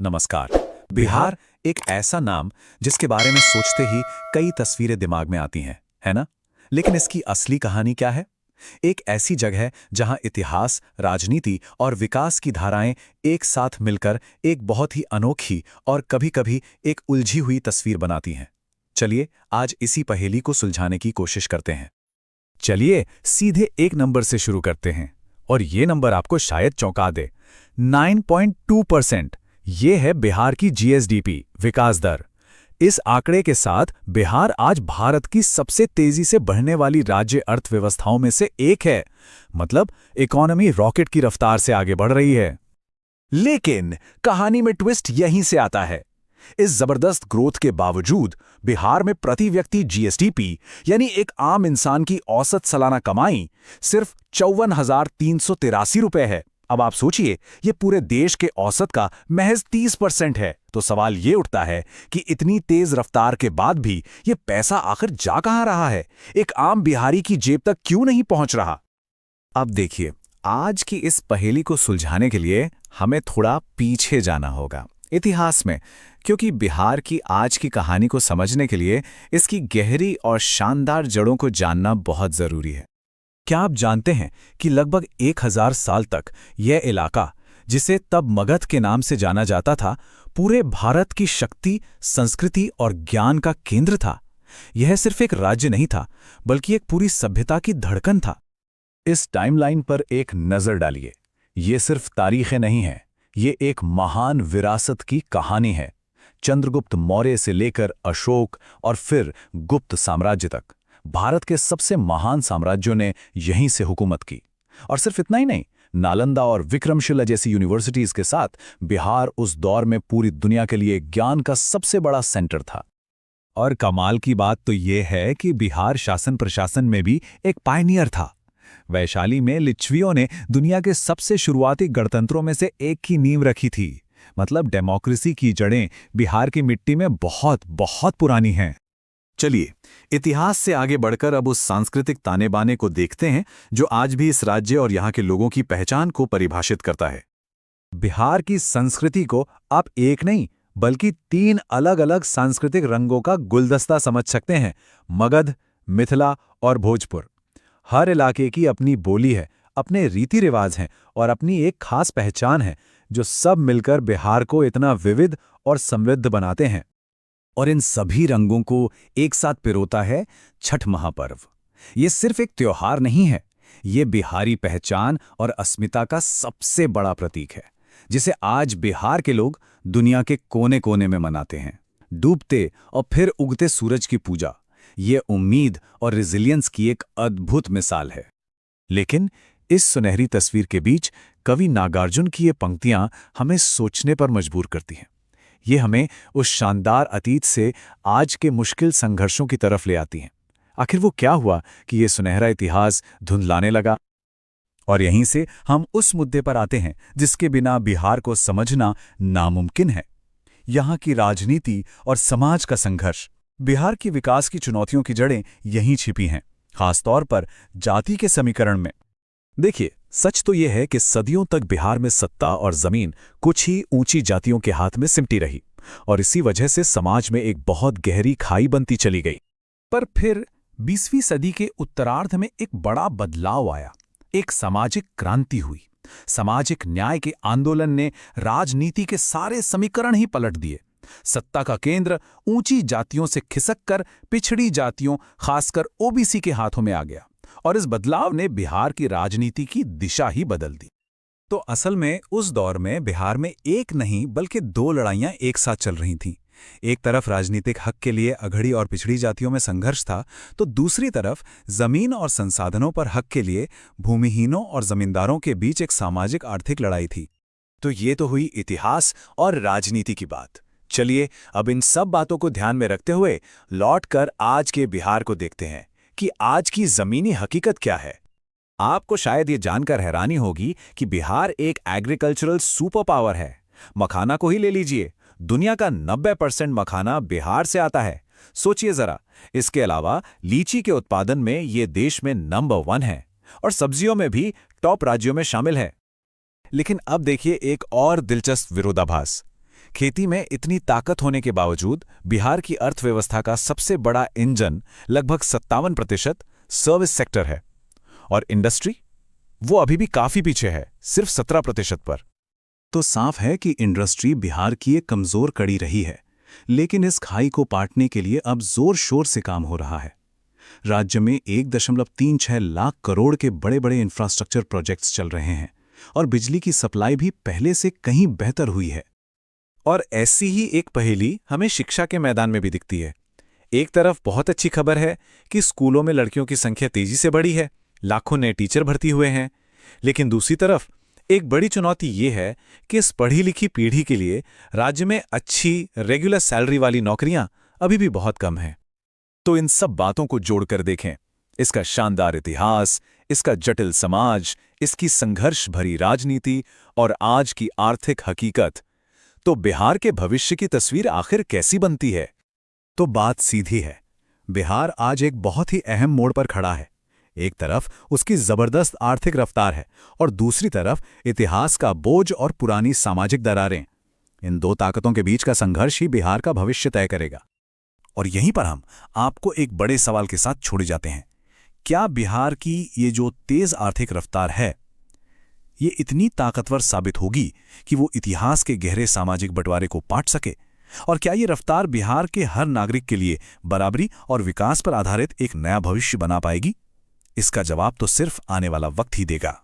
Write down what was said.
नमस्कार। बिहार एक ऐसा नाम जिसके बारे में सोचते ही कई तस्वीरें दिमाग में आती हैं, है ना? लेकिन इसकी असली कहानी क्या है? एक ऐसी जगह जहां इतिहास, राजनीति और विकास की धाराएं एक साथ मिलकर एक बहुत ही अनोखी और कभी-कभी एक उलझी हुई तस्वीर बनाती हैं। चलिए आज इसी पहेली को सुलझाने की कोशिश करते हैं। चलिए सीधे एक नंबर से शुरू करते हैं और ये नंबर आपको शायद चौंका दे। 9.2%। ये है बिहार की जीएसडीपी विकास दर। इस आंकड़े के साथ बिहार आज भारत की सबसे तेजी से बढ़ने वाली राज्य अर्थव्यवस्थाओं में से एक है। मतलब इकोनॉमी रॉकेट की रफ्तार से आगे बढ़ रही है। लेकिन कहानी में ट्विस्ट यहीं से आता है। इस जबरदस्त ग्रोथ के बावजूद बिहार में प्रति व्यक्ति जीएसडीपी यानी एक आम इंसान की औसत सालाना कमाई सिर्फ 54,383 रुपए है। अब आप सोचिए, ये पूरे देश के औसत का महज 30% है। तो सवाल ये उठता है कि इतनी तेज रफ्तार के बाद भी ये पैसा आखिर जा कहां रहा है? एक आम बिहारी की जेब तक क्यों नहीं पहुंच रहा? अब देखिए, आज की इस पहेली को सुलझाने के लिए हमें थोड़ा पीछे जाना होगा इतिहास में, क्योंकि बिहार की आज की कहानी को समझने के लिए इसकी गहरी और शानदार जड़ों को जानना बहुत जरूरी है। क्या आप जानते हैं कि लगभग 1000 साल तक यह इलाका, जिसे तब मगध के नाम से जाना जाता था, पूरे भारत की शक्ति, संस्कृति और ज्ञान का केंद्र था। यह सिर्फ एक राज्य नहीं था, बल्कि एक पूरी सभ्यता की धड़कन था। इस टाइमलाइन पर एक नजर डालिए। ये सिर्फ तारीखें नहीं हैं, ये एक महान विरासत की कहानी है। चंद्रगुप्त मौर्य से लेकर अशोक और फिर गुप्त साम्राज्य तक भारत के सबसे महान साम्राज्यों ने यहीं से हुकूमत की। और सिर्फ इतना ही नहीं, नालंदा और विक्रमशिला जैसी यूनिवर्सिटीज के साथ बिहार उस दौर में पूरी दुनिया के लिए ज्ञान का सबसे बड़ा सेंटर था। और कमाल की बात तो यह है कि बिहार शासन प्रशासन में भी एक पायनियर था। वैशाली में लिच्छवियों ने दुनिया के सबसे शुरुआती गणतंत्रों में से एक की नींव रखी थी। मतलब डेमोक्रेसी की जड़ें बिहार की मिट्टी में बहुत बहुत पुरानी हैं। चलिए इतिहास से आगे बढ़कर अब उस सांस्कृतिक ताने बाने को देखते हैं जो आज भी इस राज्य और यहाँ के लोगों की पहचान को परिभाषित करता है। बिहार की संस्कृति को आप एक नहीं बल्कि 3 अलग-अलग सांस्कृतिक रंगों का गुलदस्ता समझ सकते हैं। मगध, मिथिला और भोजपुर। हर इलाके की अपनी बोली है, अपने रीति रिवाज हैं और अपनी एक खास पहचान है, जो सब मिलकर बिहार को इतना विविध और समृद्ध बनाते हैं। और इन सभी रंगों को एक साथ पिरोता है छठ महापर्व। ये सिर्फ एक त्योहार नहीं है, ये बिहारी पहचान और अस्मिता का सबसे बड़ा प्रतीक है, जिसे आज बिहार के लोग दुनिया के कोने कोने में मनाते हैं। डूबते और फिर उगते सूरज की पूजा, ये उम्मीद और रिजिलियंस की एक अद्भुत मिसाल है। लेकिन इस सुनहरी तस्वीर के बीच कवि नागार्जुन की ये पंक्तियां हमें सोचने पर मजबूर करती हैं। ये हमें उस शानदार अतीत से आज के मुश्किल संघर्षों की तरफ ले आती हैं। आखिर वो क्या हुआ कि ये सुनहरा इतिहास धुंधलाने लगा? और यहीं से हम उस मुद्दे पर आते हैं जिसके बिना बिहार को समझना नामुमकिन है। यहाँ की राजनीति और समाज का संघर्ष। बिहार की विकास की चुनौतियों की जड़ें यहीं छिपी हैं, खासतौर पर जाति के समीकरण में। देखिए, सच तो यह है कि सदियों तक बिहार में सत्ता और जमीन कुछ ही ऊंची जातियों के हाथ में सिमटी रही और इसी वजह से समाज में एक बहुत गहरी खाई बनती चली गई। पर फिर 20वीं सदी के उत्तरार्ध में एक बड़ा बदलाव आया, एक सामाजिक क्रांति हुई। सामाजिक न्याय के आंदोलन ने राजनीति के सारे समीकरण ही पलट दिए। सत्ता का केंद्र ऊंची जातियों से खिसककर पिछड़ी जातियों, खासकर ओबीसी के हाथों में आ गया और इस बदलाव ने बिहार की राजनीति की दिशा ही बदल दी। तो असल में उस दौर में बिहार में एक नहीं बल्कि 2 लड़ाइयां एक साथ चल रही थीं। एक तरफ राजनीतिक हक के लिए अघड़ी और पिछड़ी जातियों में संघर्ष था, तो दूसरी तरफ जमीन और संसाधनों पर हक के लिए भूमिहीनों और जमींदारों के बीच एक सामाजिक आर्थिक लड़ाई थी। तो ये तो हुई इतिहास और राजनीति की बात। चलिए अब इन सब बातों को ध्यान में रखते हुए लौटकर आज के बिहार को देखते हैं कि आज की जमीनी हकीकत क्या है। आपको शायद ये जानकर हैरानी होगी कि बिहार एक एग्रीकल्चरल सुपर पावर है। मखाना को ही ले लीजिए, दुनिया का 90% मखाना बिहार से आता है। सोचिए जरा, इसके अलावा लीची के उत्पादन में ये देश में नंबर 1 है और सब्जियों में भी टॉप राज्यों में शामिल है। लेकिन अब देखिए एक और दिलचस्प विरोधाभास। खेती में इतनी ताकत होने के बावजूद बिहार की अर्थव्यवस्था का सबसे बड़ा इंजन लगभग 57% सर्विस सेक्टर है, और इंडस्ट्री वो अभी भी काफी पीछे है, सिर्फ 17% पर। तो साफ है कि इंडस्ट्री बिहार की एक कमजोर कड़ी रही है, लेकिन इस खाई को पाटने के लिए अब जोर शोर से काम हो रहा है। राज्य में 1.36 लाख करोड़ के बड़े बड़े इंफ्रास्ट्रक्चर प्रोजेक्ट्स चल रहे हैं और बिजली की सप्लाई भी पहले से कहीं बेहतर हुई है। और ऐसी ही एक पहेली हमें शिक्षा के मैदान में भी दिखती है। एक तरफ बहुत अच्छी खबर है कि स्कूलों में लड़कियों की संख्या तेजी से बढ़ी है, लाखों नए टीचर भर्ती हुए हैं, लेकिन दूसरी तरफ एक बड़ी चुनौती ये है कि इस पढ़ी लिखी पीढ़ी के लिए राज्य में अच्छी रेगुलर सैलरी वाली नौकरियां अभी भी बहुत कम हैं। तो इन सब बातों को जोड़कर देखें, इसका शानदार इतिहास, इसका जटिल समाज, इसकी संघर्ष भरी राजनीति और आज की आर्थिक हकीकत, तो बिहार के भविष्य की तस्वीर आखिर कैसी बनती है? तो बात सीधी है, बिहार आज एक बहुत ही अहम मोड़ पर खड़ा है। एक तरफ उसकी जबरदस्त आर्थिक रफ्तार है और दूसरी तरफ इतिहास का बोझ और पुरानी सामाजिक दरारें। इन दो ताकतों के बीच का संघर्ष ही बिहार का भविष्य तय करेगा। और यहीं पर हम आपको एक बड़े सवाल के साथ छोड़े जाते हैं। क्या बिहार की ये जो तेज आर्थिक रफ्तार है, ये इतनी ताकतवर साबित होगी कि वो इतिहास के गहरे सामाजिक बंटवारे को पाट सके? और क्या ये रफ्तार बिहार के हर नागरिक के लिए बराबरी और विकास पर आधारित एक नया भविष्य बना पाएगी? इसका जवाब तो सिर्फ आने वाला वक्त ही देगा।